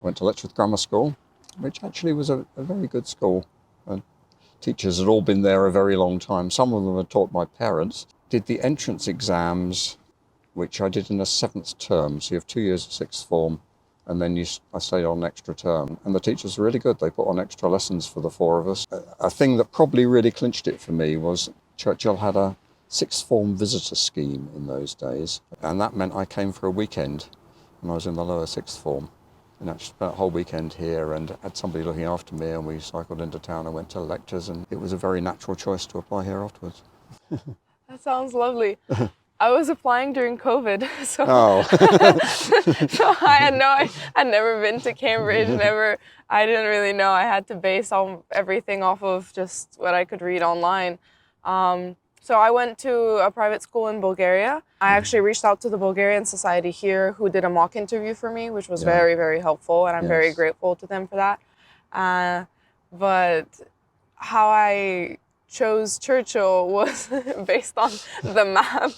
I went to Letchworth Grammar School, which actually was a very good school. And teachers had all been there a very long time. Some of them had taught my parents. Did the entrance exams, which I did in the 7th term. So you have 2 years of 6th form, and then I stayed on an extra term. And the teachers were really good. They put on extra lessons for the 4 of us. A thing that probably really clinched it for me was Churchill had a 6th form visitor scheme in those days. And that meant I came for a weekend when I was in the lower 6th form. And I spent a whole weekend here and had somebody looking after me, and we cycled into town and went to lectures, and it was a very natural choice to apply here afterwards. That sounds lovely. I was applying during COVID, so Oh. so I'd never been to Cambridge. I didn't really know. I had to base everything off of just what I could read online. So I went to a private school in Bulgaria. I actually reached out to the Bulgarian Society here, who did a mock interview for me, which was very, very helpful, and I'm very grateful to them for that. But how I chose Churchill was based on the map.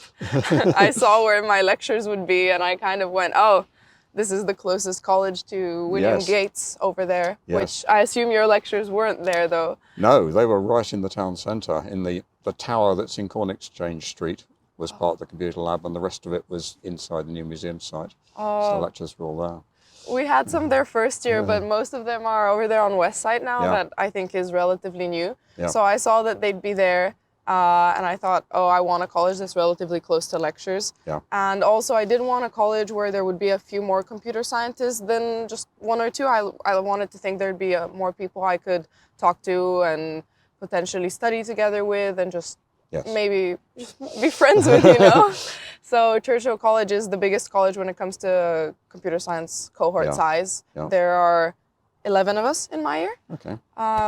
I saw where my lectures would be, and I kind of went, oh, this is the closest college to William Gates over there, which I assume your lectures weren't there, though. No, they were right in the town centre. In the tower that's in Corn Exchange Street was part of the computer lab, and the rest of it was inside the new museum site. So the lectures were all there. We had some there first year, but most of them are over there on West Side now, that I think is relatively new. So I saw that they'd be there, and I thought, oh, I want a college that's relatively close to lectures. And also I didn't want a college where there would be a few more computer scientists than just 1 or 2. I wanted to think there'd be more people I could talk to and potentially study together with, and just maybe just be friends with, you know? So Churchill College is the biggest college when it comes to computer science cohort size. There are 11 of us in my year,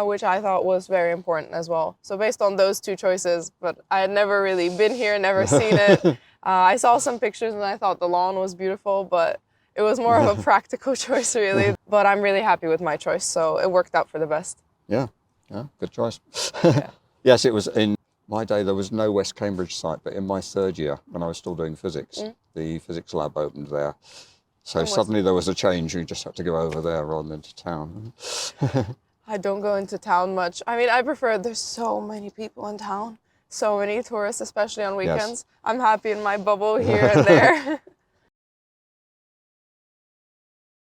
which I thought was very important as well. So based on those 2 choices, but I had never really been here, never seen it. I saw some pictures and I thought the lawn was beautiful, but it was more of a practical choice, really. But I'm really happy with my choice, so it worked out for the best. Yeah, good choice. Yes, it was in my day, there was no West Cambridge site, but in my 3rd year, when I was still doing physics, the physics lab opened there. So suddenly there was a change. You just had to go over there rather than to town. I don't go into town much. I mean, I prefer, there's so many people in town, so many tourists, especially on weekends. I'm happy in my bubble here and there.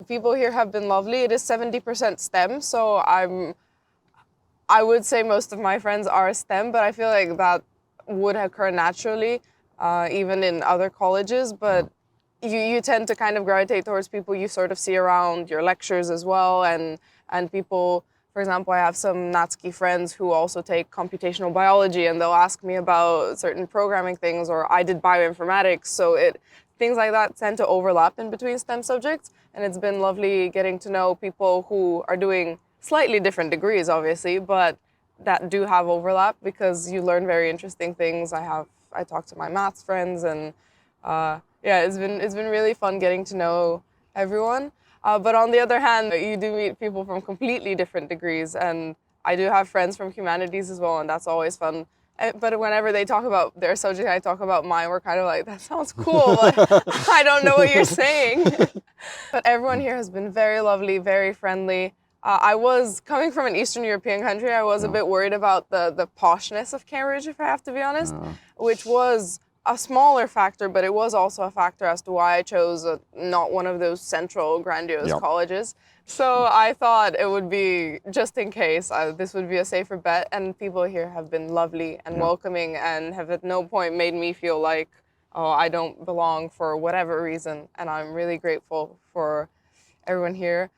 People here have been lovely. It is 70% STEM, so I would say most of my friends are STEM, but I feel like that would occur naturally, even in other colleges. But you tend to kind of gravitate towards people you sort of see around your lectures as well, and people, for example, I have some Natsuki friends who also take computational biology, and they'll ask me about certain programming things, or I did bioinformatics, so things like that tend to overlap in between STEM subjects, and it's been lovely getting to know people who are doing slightly different degrees, obviously, but that do have overlap, because you learn very interesting things. I talk to my maths friends, and it's been really fun getting to know everyone. But on the other hand, you do meet people from completely different degrees, and I do have friends from humanities as well, and that's always fun. But whenever they talk about their subject, I talk about mine, we're kind of like, that sounds cool, but I don't know what you're saying. But everyone here has been very lovely, very friendly. I was coming from an Eastern European country. I was a bit worried about the poshness of Cambridge, if I have to be honest, which was a smaller factor, but it was also a factor as to why I chose not one of those central grandiose colleges. So I thought it would be, just in case, this would be a safer bet. And people here have been lovely and welcoming, and have at no point made me feel like, oh, I don't belong for whatever reason. And I'm really grateful for everyone here.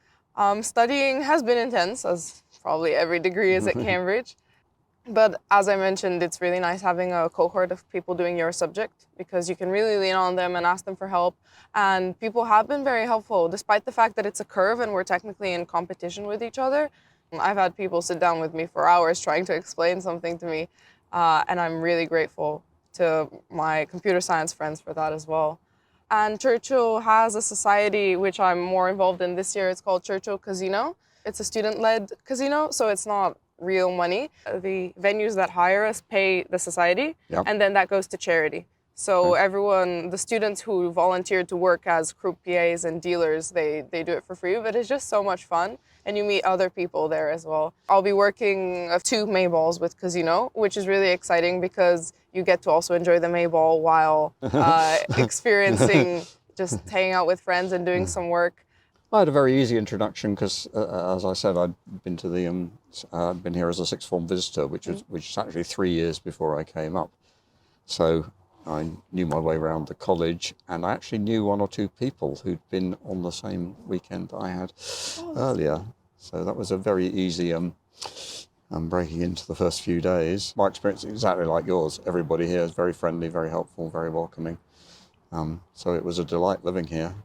Studying has been intense, as probably every degree is at Cambridge. But as I mentioned, it's really nice having a cohort of people doing your subject, because you can really lean on them and ask them for help. And people have been very helpful, despite the fact that it's a curve and we're technically in competition with each other. I've had people sit down with me for hours trying to explain something to me, and I'm really grateful to my computer science friends for that as well. And Churchill has a society which I'm more involved in this year. It's called Churchill Casino. It's a student-led casino, so it's not real money. The venues that hire us pay the society, and then that goes to charity. So everyone, the students who volunteer to work as croupiers and dealers, they do it for free, but it's just so much fun. And you meet other people there as well. I'll be working 2 Mayballs with Casino, which is really exciting because you get to also enjoy the Mayball while experiencing just hanging out with friends and doing some work. I had a very easy introduction because, as I said, I'd been to been here as a sixth form visitor, which is actually 3 years before I came up. So I knew my way around the college, and I actually knew 1 or 2 people who'd been on the same weekend that I had earlier. So that was a very easy breaking into the first few days. My experience is exactly like yours. Everybody here is very friendly, very helpful, very welcoming. So it was a delight living here.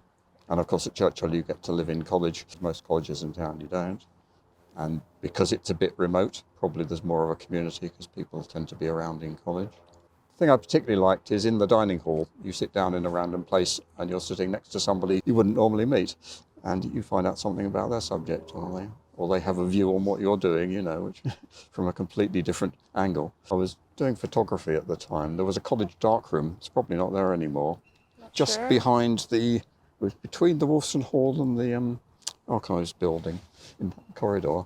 And of course at Churchill you get to live in college. Most colleges in town you don't. And because it's a bit remote, probably there's more of a community because people tend to be around in college. The thing I particularly liked is in the dining hall, you sit down in a random place and you're sitting next to somebody you wouldn't normally meet, and you find out something about their subject, or they have a view on what you're doing, which from a completely different angle. I was doing photography at the time. There was a college darkroom. It's probably not there anymore. Just behind it was between the Wolfson Hall and the archives building in that corridor.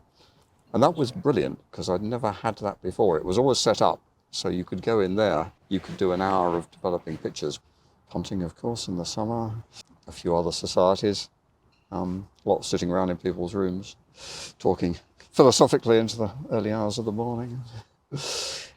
And that was brilliant because I'd never had that before. It was always set up so you could go in there. You could do an hour of developing pictures. Hunting, of course, in the summer. A few other societies. A lot sitting around in people's rooms, talking philosophically into the early hours of the morning.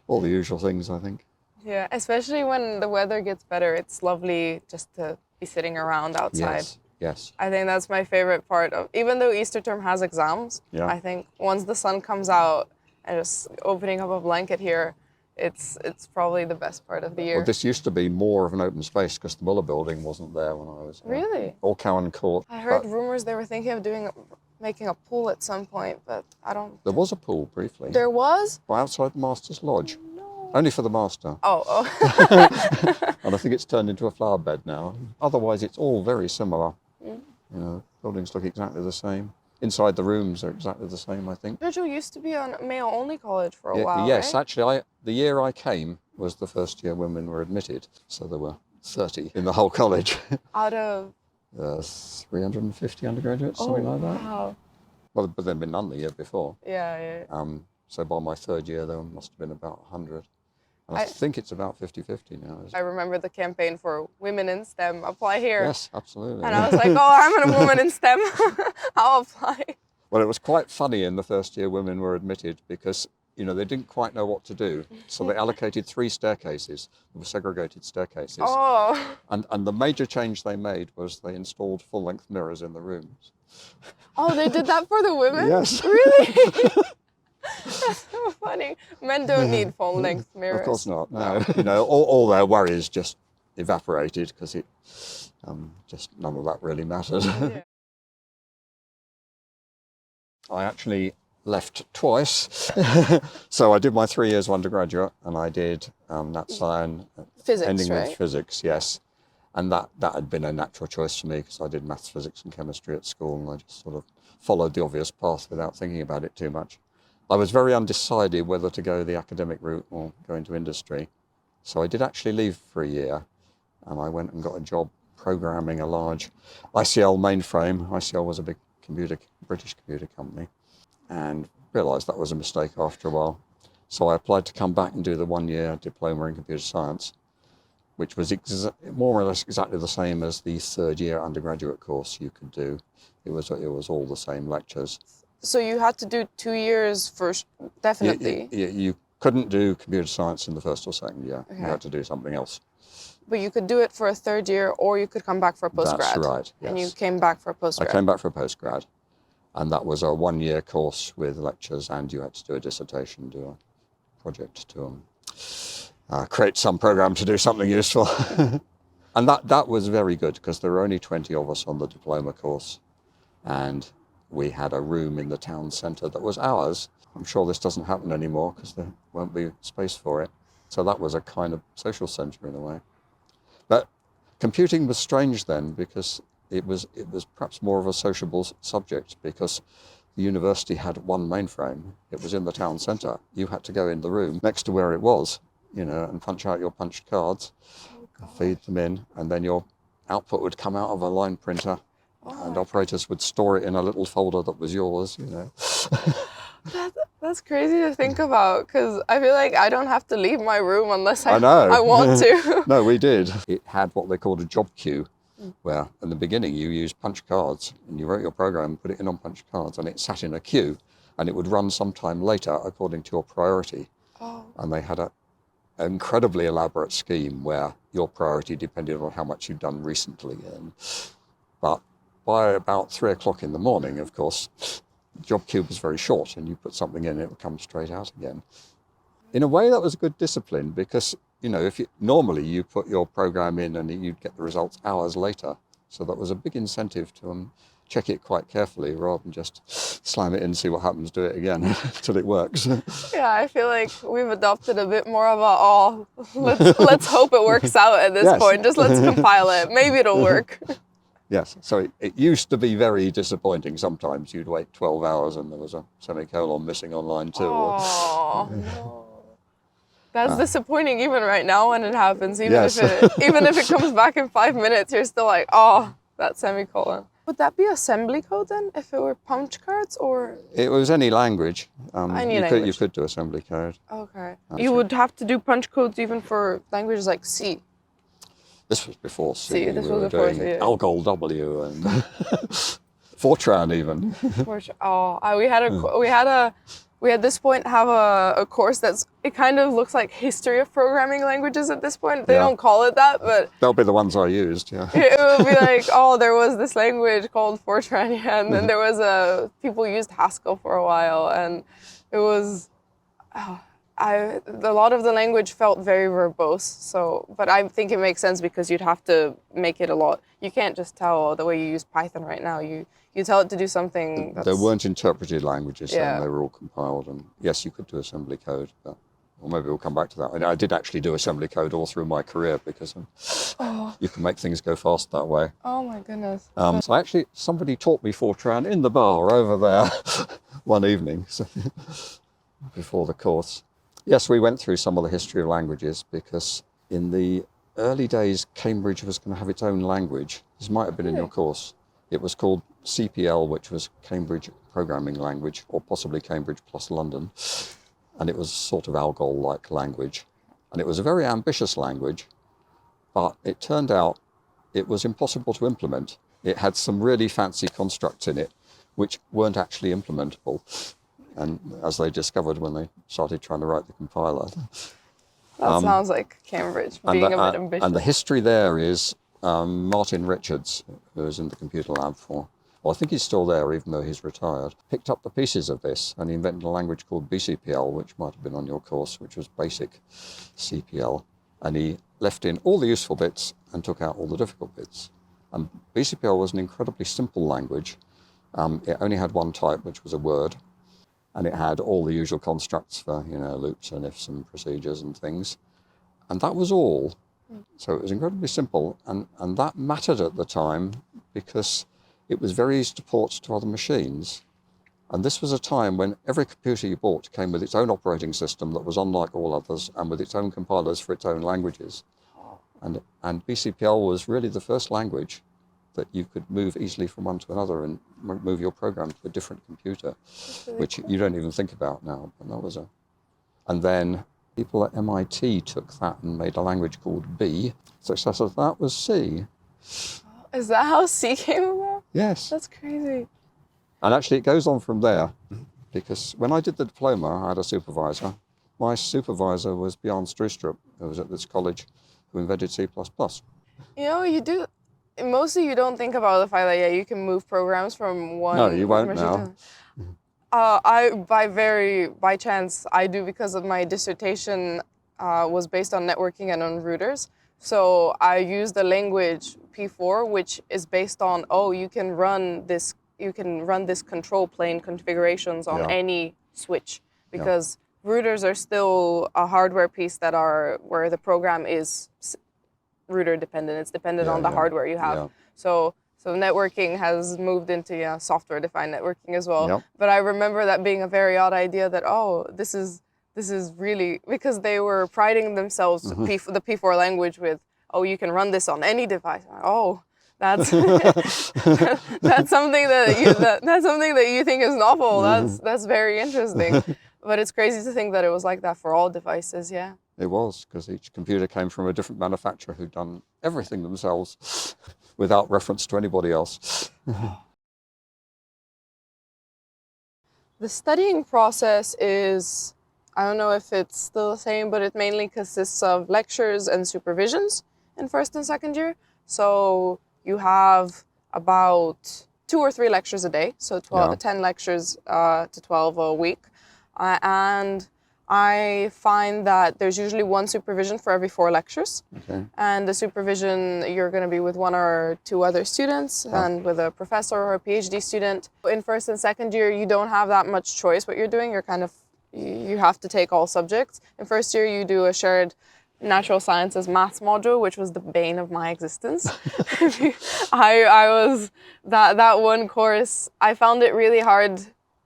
All the usual things, I think. Yeah, especially when the weather gets better. It's lovely just to be sitting around outside. Yes. I think that's my favorite part of, even though Easter term has exams, I think once the sun comes out and just opening up a blanket here, it's probably the best part of the year. Well, this used to be more of an open space because the Muller building wasn't there when I was here. Really? Or Cowan Court. I heard rumors they were thinking of making a pool at some point, but I don't... There was a pool briefly. There was? Right outside the Master's Lodge. No. Only for the Master. Oh. And I think it's turned into a flower bed now. Otherwise, it's all very similar. Buildings look exactly the same. Inside the rooms are exactly the same, I think. Churchill used to be a male-only college for a while, Yes, right? actually, the year I came was the first year women were admitted. So there were 30 in the whole college. Out of? 350 undergraduates, something like that. Wow. Well, but there'd been none the year before. Yeah. So by my third year, there must have been about 100. And I think it's about 50-50 now. I remember the campaign for women in STEM, apply here. Yes, absolutely. And I was like, I'm a woman in STEM, I'll apply. Well, it was quite funny in the first year women were admitted because, they didn't quite know what to do. So they allocated 3 staircases. There were segregated staircases. Oh. And the major change they made was they installed full-length mirrors in the rooms. Oh, they did that for the women? Yes. Really? That's so funny. Men don't need full-length mirrors. Of course not, no. All their worries just evaporated because just none of that really mattered. Yeah. I actually left twice. So I did my 3 years of undergraduate and I did Nat Science, Physics, ending right? with physics, yes. And that had been a natural choice for me because I did maths, physics and chemistry at school and I just sort of followed the obvious path without thinking about it too much. I was very undecided whether to go the academic route or go into industry. So I did actually leave for a year and I went and got a job programming a large ICL mainframe. ICL was a big British computer company, and realised that was a mistake after a while. So I applied to come back and do the 1-year diploma in computer science, which was more or less exactly the same as the 3rd year undergraduate course you could do. It was all the same lectures. So you had to do 2 years first, definitely. You couldn't do computer science in the 1st or 2nd year. Okay. You had to do something else. But you could do it for a 3rd year, or you could come back for a postgrad. That's right, yes. And you came back for a postgrad. I came back for a postgrad, and that was a 1-year course with lectures, and you had to do a dissertation, do a project to create some program to do something useful. And that was very good, because there were only 20 of us on the diploma course, and we had a room in the town centre that was ours. I'm sure this doesn't happen anymore, because there won't be space for it. So that was a kind of social centre in a way. But computing was strange then, because it was perhaps more of a sociable subject, because the university had one mainframe. It was in the town centre. You had to go in the room next to where it was, and punch out your punched cards. feed them in, and then your output would come out of a line printer, and operators would store it in a little folder that was yours, you know. That's crazy to think about, because I feel like I don't have to leave my room unless I know. I want to. No, we did. It had what they called a job queue, where in the beginning you used punch cards, and you wrote your program, put it in on punch cards, and it sat in a queue, and it would run sometime later according to your priority. And they had an incredibly elaborate scheme where your priority depended on how much you'd done recently. But by about 3 o'clock in the morning, of course, the job queue was very short, and you put something in, it would come straight out again. In a way, that was a good discipline, because, you know, normally you put your program in and you'd get the results hours later. So that was a big incentive to check it quite carefully rather than just slam it in, see what happens, do it again until it works. Yeah, I feel like we've adopted a bit more of let's hope it works out at this point. Just let's compile it. Maybe it'll work. Yes, so it used to be very disappointing. Sometimes you'd wait 12 hours and there was a semicolon missing on line 2. Oh, no. That's disappointing even right now when it happens. Even if it comes back in 5 minutes, you're still like, oh, that semicolon. Would that be assembly code then, if it were punch cards, or? It was any language. Language. You could do assembly code. Okay. You would have to do punch codes even for languages like C. This was before C. This we was were before doing C, yeah. Algol W and Fortran even. We at this point have a course it kind of looks like history of programming languages at this point. They don't call it that, but they'll be the ones I used. Yeah. It will be like, oh, there was this language called Fortran, and then there was people used Haskell for a while, and it was. A lot of the language felt very verbose, but I think it makes sense because you'd have to make it a lot. You can't just tell the way you use Python right now. You tell it to do something There weren't interpreted languages then, they were all compiled, and yes, you could do assembly code, or maybe we'll come back to that. I did actually do assembly code all through my career because you can make things go fast that way. Oh my goodness. So actually, somebody taught me Fortran in the bar over there one evening before the course. Yes, we went through some of the history of languages because in the early days, Cambridge was going to have its own language. This might have been in your course. It was called CPL, which was Cambridge Programming Language, or possibly Cambridge plus London. And it was sort of Algol-like language. And it was a very ambitious language, but it turned out it was impossible to implement. It had some really fancy constructs in it, which weren't actually implementable. And as they discovered when they started trying to write the compiler. That sounds like Cambridge being a bit ambitious. And the history there is Martin Richards, who was in the computer lab I think he's still there even though he's retired, picked up the pieces of this and he invented a language called BCPL, which might have been on your course, which was basic CPL. And he left in all the useful bits and took out all the difficult bits. And BCPL was an incredibly simple language. It only had one type, which was a word. And it had all the usual constructs for, loops and ifs and procedures and things. And that was all. So it was incredibly simple. And that mattered at the time because it was very easy to port to other machines. And this was a time when every computer you bought came with its own operating system that was unlike all others and with its own compilers for its own languages. And BCPL was really the first language that you could move easily from one to another and move your program to a different computer, which you don't even think about now. But that was And then people at MIT took that and made a language called B. Successor to that was C. Is that how C came about? Yes. That's crazy. And actually it goes on from there, because when I did the diploma, I had a supervisor. My supervisor was Bjorn Strustrup, who was at this college, who invented C++. Mostly you don't think about the fact that you can move programs from one. No, you won't now. By chance, I do because of my dissertation was based on networking and on routers. So I used the language P4, which is based on you can run this control plane configurations on any switch, because routers are still a hardware piece where the program is router dependent. It's dependent on the hardware you have. So networking has moved into software-defined networking as well. Yep. But I remember that being a very odd idea that this is really, because they were priding themselves the P4 language with oh, you can run this on any device. Oh, that's that's something that's something that you think is novel. That's very interesting. But it's crazy to think that it was like that for all devices. Yeah. It was, because each computer came from a different manufacturer who'd done everything themselves without reference to anybody else. The studying process is, I don't know if it's still the same, but it mainly consists of lectures and supervisions in first and second year. So you have about 2 or 3 lectures a day, so 10 lectures to 12 a week. And I find that there's usually 1 supervision for every 4 lectures. Okay. And the supervision, you're going to be with 1 or 2 other students and with a professor or a PhD student. In first and second year, you don't have that much choice what you're doing. You have to take all subjects. In first year, you do a shared natural sciences maths module, which was the bane of my existence. I was, that one course, I found it really hard,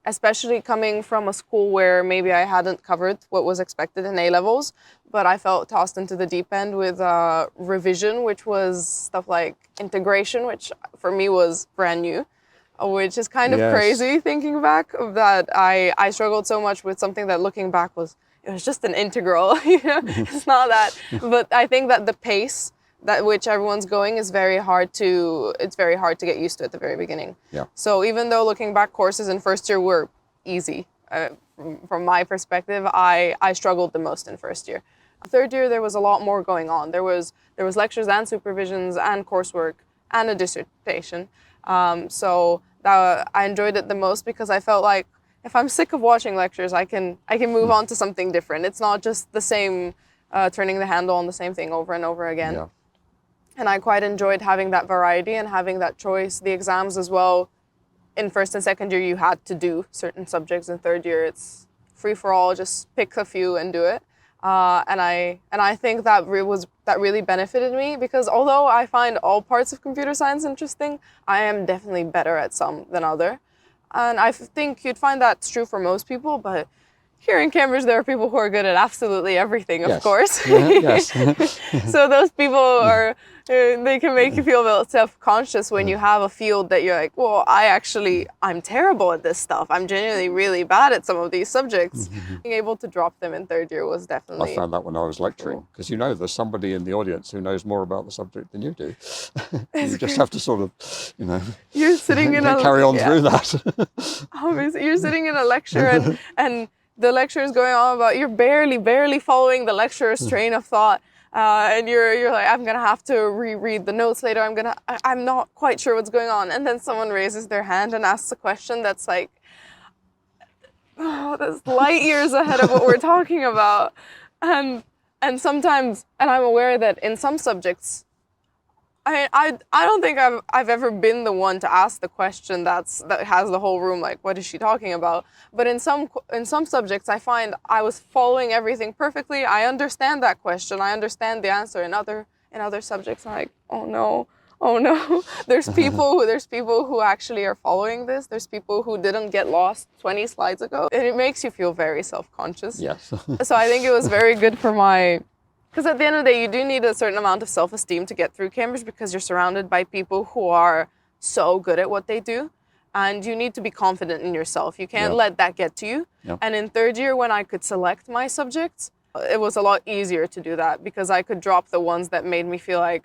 especially coming from a school where maybe I hadn't covered what was expected in A-levels, but I felt tossed into the deep end with revision, which was stuff like integration, which for me was brand new, which is kind of crazy thinking back of that. I struggled so much with something that looking back it was just an integral, you know, it's not that. But I think that the pace that which everyone's going is very hard to get used to at the very beginning. Yeah. So even though looking back, courses in first year were easy, from my perspective, I struggled the most in first year. Third year, there was a lot more going on. There was lectures and supervisions and coursework and a dissertation. So I enjoyed it the most because I felt like if I'm sick of watching lectures, I can move on to something different. It's not just the same, turning the handle on the same thing over and over again. Yeah. And I quite enjoyed having that variety and having that choice. The exams as well, in first and second year, you had to do certain subjects. In third year, it's free for all, just pick a few and do it. And I think that really benefited me because although I find all parts of computer science interesting, I am definitely better at some than other. And I think you'd find that's true for most people, but here in Cambridge, there are people who are good at absolutely everything, of course. Yes. So those people they can make you feel a bit self-conscious when you have a field that you're like, well, I'm terrible at this stuff. I'm genuinely really bad at some of these subjects. Being able to drop them in third year was definitely... I found that when I was lecturing, because there's somebody in the audience who knows more about the subject than you do. You just have to sort of, you're sitting in carry on through that. Obviously, you're sitting in a lecture and the lecture is going on about you're barely following the lecturer's train of thought, and you're like, I'm gonna have to reread the notes later. I'm not quite sure what's going on, and then someone raises their hand and asks a question that's like, that's light years ahead of what we're talking about, and sometimes, and I'm aware that in some subjects, I don't think I've ever been the one to ask the question that has the whole room like, what is she talking about? But in some subjects, I find I was following everything perfectly. I understand that question. I understand the answer. In other subjects, I'm like, oh no. There's people who actually are following this. There's people who didn't get lost 20 slides ago. And it makes you feel very self-conscious. Yes. So I think it was very good for my... Because at the end of the day, you do need a certain amount of self-esteem to get through Cambridge because you're surrounded by people who are so good at what they do. And you need to be confident in yourself. You can't let that get to you. Yep. And in third year, when I could select my subjects, it was a lot easier to do that because I could drop the ones that made me feel like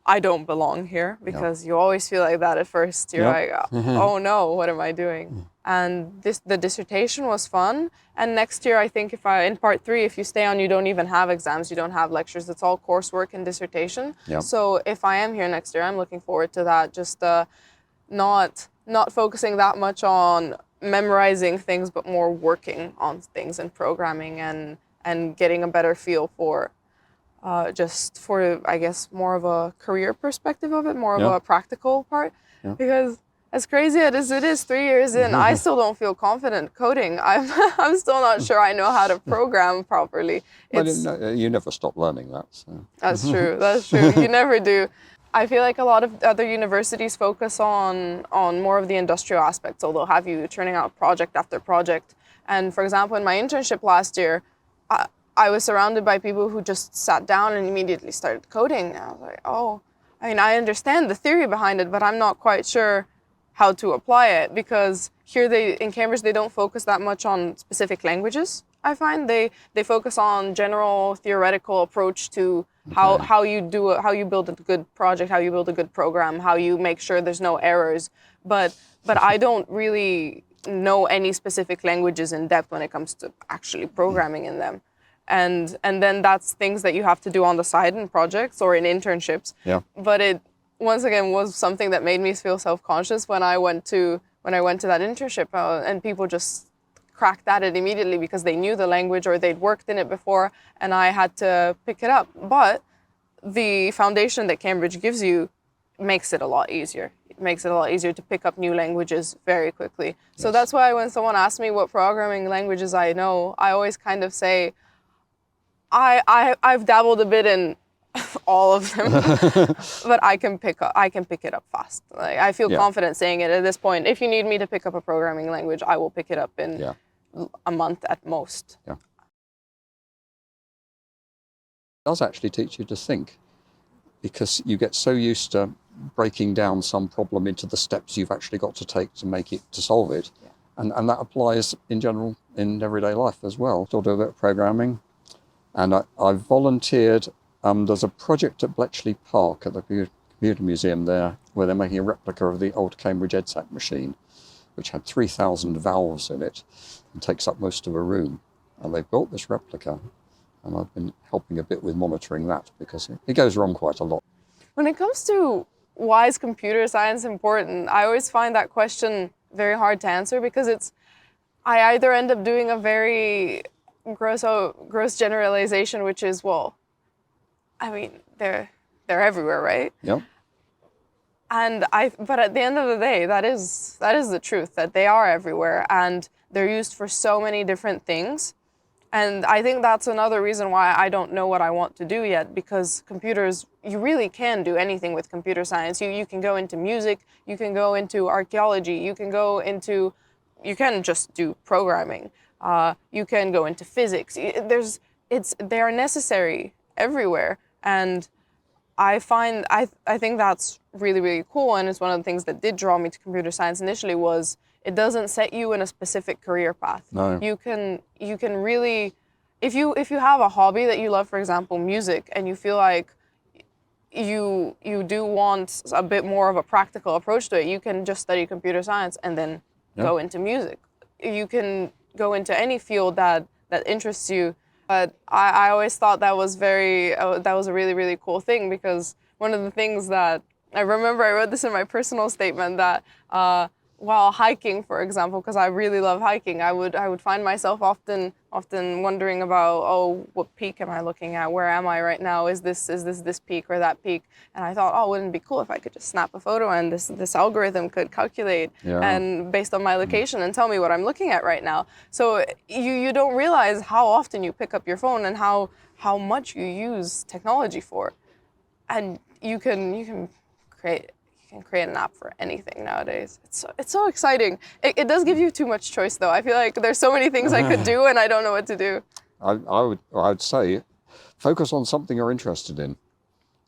I don't belong here, because you always feel like that at first. You're like, oh no, what am I doing? And the dissertation was fun. And next year, I think in part 3, if you stay on, you don't even have exams, you don't have lectures. It's all coursework and dissertation. Yep. So if I am here next year, I'm looking forward to that. Just not focusing that much on memorizing things, but more working on things and programming and getting a better feel for just for, I guess, more of a career perspective of it, more of a practical part. Yeah. Because as crazy as it is 3 years in, I still don't feel confident coding. I'm still not sure I know how to program properly. You never stop learning that. So. That's true. That's true. You never do. I feel like a lot of other universities focus on more of the industrial aspects, so they'll have you churning out project after project. And for example, in my internship last year, I was surrounded by people who just sat down and immediately started coding. And I was like, oh, I mean, I understand the theory behind it, but I'm not quite sure how to apply it, because here in Cambridge, they don't focus that much on specific languages. I find they focus on general theoretical approach to how you how you build a good project, how you build a good program, how you make sure there's no errors. But I don't really know any specific languages in depth when it comes to actually programming in them. And then that's things that you have to do on the side in projects or in internships. Yeah. But it once again was something that made me feel self-conscious when I went to that internship, and people just cracked at it immediately because they knew the language or they'd worked in it before, and I had to pick it up. But the foundation that Cambridge gives you makes it a lot easier. It makes it a lot easier to pick up new languages very quickly. So that's why when someone asks me what programming languages I know, I always kind of say, I've dabbled a bit in all of them, but I can pick it up fast. Like, I feel confident saying it at this point. If you need me to pick up a programming language, I will pick it up in a month at most. Yeah. It does actually teach you to think, because you get so used to breaking down some problem into the steps you've actually got to take to solve it. Yeah. And that applies in general in everyday life as well. Still do a bit of programming. And I've volunteered. There's a project at Bletchley Park at the Computer Museum there, where they're making a replica of the old Cambridge EDSAC machine, which had 3,000 valves in it and takes up most of a room. And they've built this replica, and I've been helping a bit with monitoring that, because it goes wrong quite a lot. When it comes to why is computer science important, I always find that question very hard to answer, because I either end up doing a very gross generalization, which is, well, I mean, they're everywhere, right? Yeah. But at the end of the day, that is the truth, that they are everywhere and they're used for so many different things. And I think that's another reason why I don't know what I want to do yet, because computers, you really can do anything with computer science. You can go into music, you can go into archaeology, you can just do programming. You can go into physics. They are necessary everywhere. And I think that's really, really cool. And it's one of the things that did draw me to computer science initially, was it doesn't set you in a specific career path. No. You can really, if you have a hobby that you love, for example, music, and you feel like you do want a bit more of a practical approach to it, you can just study computer science and then go into music. You can go into any field that interests you. But I always thought that was a really, really cool thing, because one of the things that I remember, I wrote this in my personal statement, that while hiking, for example, because I really love hiking, I would find myself often wondering about, oh, what peak am I looking at? Where am I right now? Is this peak or that peak? And I thought, oh, wouldn't it be cool if I could just snap a photo and this algorithm could calculate and based on my location and tell me what I'm looking at right now. So you don't realize how often you pick up your phone and how much you use technology for, and you can create an app for anything nowadays. It's so exciting. It does give you too much choice, though. I feel like there's so many things I could do and I don't know what to do. I would say focus on something you're interested in,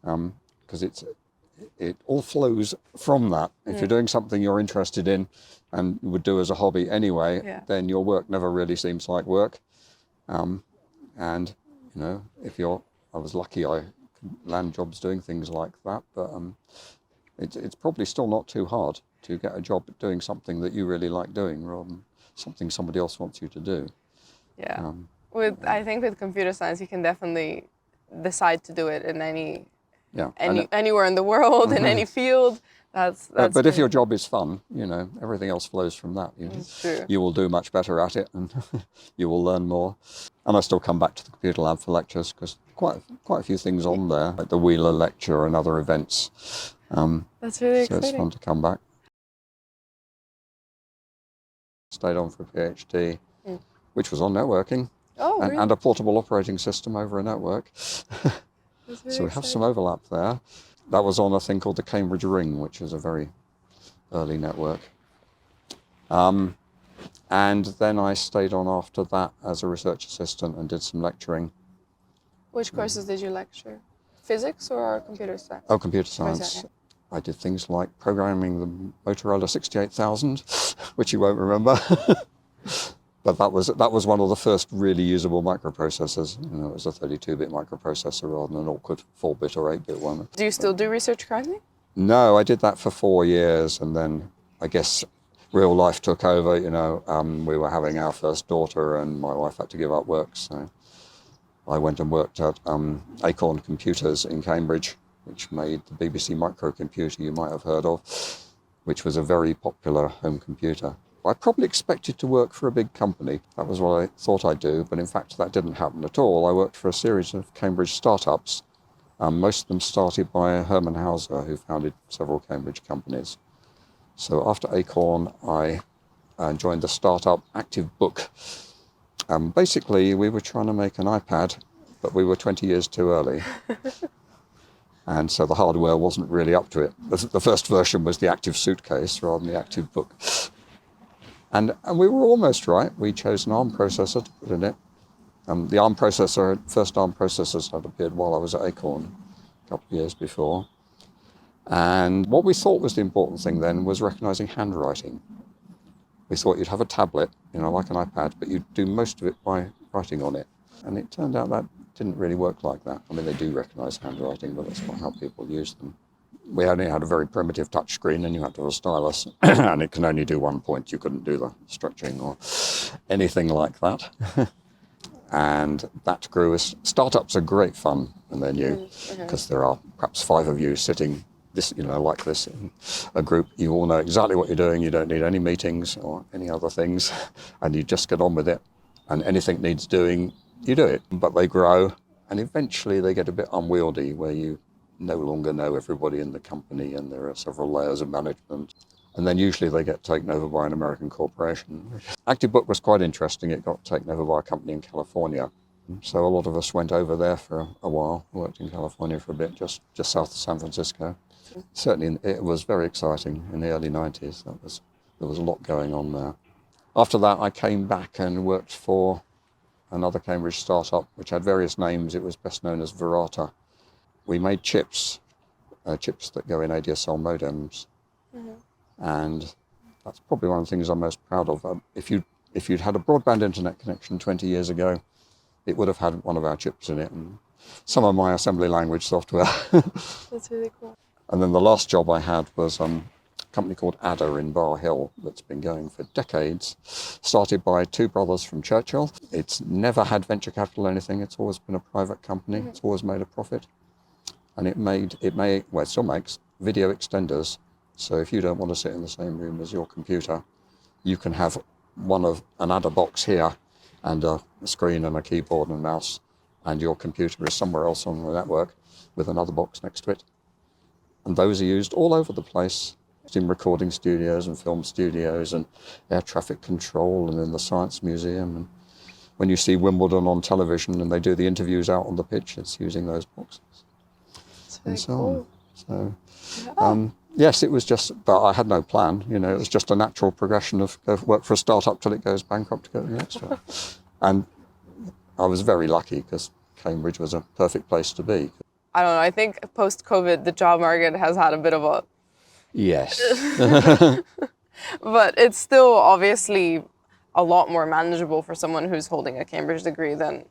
because it all flows from that. If you're doing something you're interested in and would do as a hobby anyway, then your work never really seems like work. And I was lucky I could land jobs doing things like that, but it's probably still not too hard to get a job at doing something that you really like doing, rather than something somebody else wants you to do. Yeah. I think with computer science, you can definitely decide to do it in anywhere in the world, in any field. But if your job is fun, everything else flows from that. You will do much better at it, and you will learn more. And I still come back to the computer lab for lectures, because quite a few things on there, like the Wheeler lecture and other events. That's really exciting. So it's fun to come back. Stayed on for a PhD, which was on networking. Oh, really? And a portable operating system over a network. Really so we have some overlap there. That was on a thing called the Cambridge Ring, which is a very early network. And then I stayed on after that as a research assistant and did some lecturing. Which courses did you lecture? Physics or computer science? Oh, computer science. I did things like programming the Motorola 68000, which you won't remember. But that was one of the first really usable microprocessors. You know, it was a 32-bit microprocessor rather than an awkward 4-bit or 8-bit one. Do you still do research currently? No, I did that for 4 years, and then I guess real life took over. You know, we were having our first daughter, and my wife had to give up work, so I went and worked at Acorn Computers in Cambridge, which made the BBC microcomputer you might have heard of, which was a very popular home computer. I probably expected to work for a big company. That was what I thought I'd do, but in fact that didn't happen at all. I worked for a series of Cambridge startups. Most of them started by Herman Hauser, who founded several Cambridge companies. So after Acorn, I joined the startup Active Book. Basically, we were trying to make an iPad, but we were 20 years too early. And so the hardware wasn't really up to it. The first version was the Active Suitcase rather than the Active Book. And we were almost right. We chose an ARM processor to put in it. The ARM processor, first ARM processors had appeared while I was at Acorn a couple of years before. And what we thought was the important thing then was recognizing handwriting. We thought you'd have a tablet, you know, like an iPad, but you'd do most of it by writing on it. And it turned out that didn't really work like that. I mean, they do recognize handwriting, but that's not how people use them. We only had a very primitive touch screen, and you had to have a stylus, and it can only do one point. You couldn't do the structuring or anything like that. And that grew as startups are great fun when they're new, because there are perhaps 5 of you sitting this, you know, like this in a group. You all know exactly what you're doing. You don't need any meetings or any other things, and you just get on with it. And anything needs doing, you do it. But they grow, and eventually they get a bit unwieldy, where you no longer know everybody in the company, and there are several layers of management. And then usually they get taken over by an American corporation. Active Book was quite interesting. It got taken over by a company in California. So a lot of us went over there for a while, worked in California for a bit, just south of San Francisco. Certainly it was very exciting in the early 90s. There was a lot going on there. After that, I came back and worked for another Cambridge startup, which had various names. It was best known as Verata. We made chips that go in ADSL modems. And that's probably one of the things I'm most proud of. If you'd had a broadband internet connection 20 years ago, it would have had one of our chips in it, and some of my assembly language software. That's really cool. And then the last job I had was a company called Adder in Bar Hill that's been going for decades, started by 2 brothers from Churchill. It's never had venture capital or anything. It's always been a private company. It's always made a profit. And it still makes video extenders. So if you don't want to sit in the same room as your computer, you can have an Adder box here and a screen and a keyboard and a mouse, and your computer is somewhere else on the network with another box next to it. And those are used all over the place, in recording studios and film studios and air traffic control and in the Science Museum. And when you see Wimbledon on television and they do the interviews out on the pitch, it's using those boxes. That's really and so cool. on. So, yes, it was just, but I had no plan. You know, it was just a natural progression of go work for a startup till it goes bankrupt to go to the next one. And I was very lucky because Cambridge was a perfect place to be. I don't know, I think post-COVID, the job market has had a bit of a... Yes. But it's still obviously a lot more manageable for someone who's holding a Cambridge degree than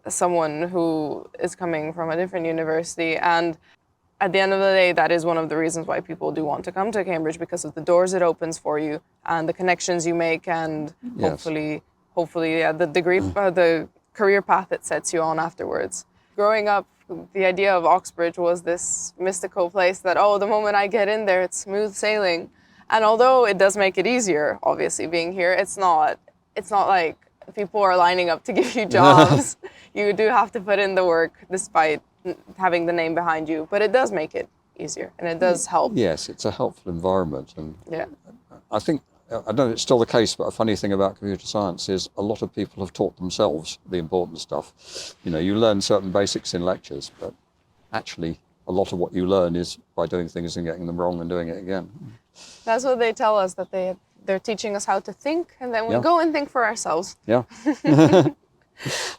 someone who is coming from a different university. And at the end of the day, that is one of the reasons why people do want to come to Cambridge, because of the doors it opens for you and the connections you make, and hopefully, the degree, the career path it sets you on afterwards. Growing up, the idea of Oxbridge was this mystical place that, oh, the moment I get in there, it's smooth sailing. And although it does make it easier, obviously, being here, it's not like people are lining up to give you jobs. You do have to put in the work despite having the name behind you, but it does make it easier and it does help. Yes, it's a helpful environment. And I think, I don't know if it's still the case, but a funny thing about computer science is a lot of people have taught themselves the important stuff. You know, you learn certain basics in lectures, but actually a lot of what you learn is by doing things and getting them wrong and doing it again. That's what they tell us, that they're teaching us how to think, and then we Yeah. go and think for ourselves. Yeah.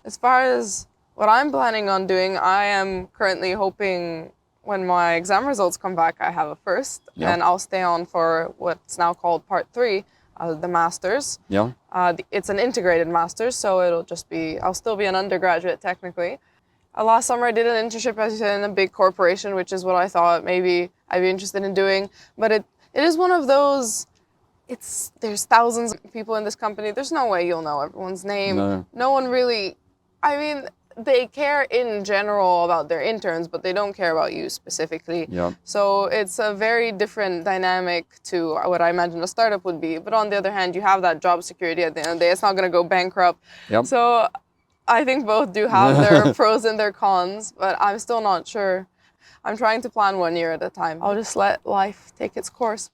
As far as what I'm planning on doing, I am currently hoping when my exam results come back, I have a first, Yeah. and I'll stay on for what's now called part 3, the master's. Yeah. It's an integrated master's, so it'll just be, I'll still be an undergraduate technically. Last summer I did an internship, as you said, in a big corporation, which is what I thought maybe I'd be interested in doing. But it is one of those, there's thousands of people in this company. There's no way you'll know everyone's name. No. No one really, I mean, they care in general about their interns, but they don't care about you specifically. Yeah. So it's a very different dynamic to what I imagine a startup would be. But on the other hand, you have that job security at the end of the day. It's not going to go bankrupt. Yep. So I think both do have their pros and their cons, but I'm still not sure. I'm trying to plan 1 year at a time. I'll just let life take its course.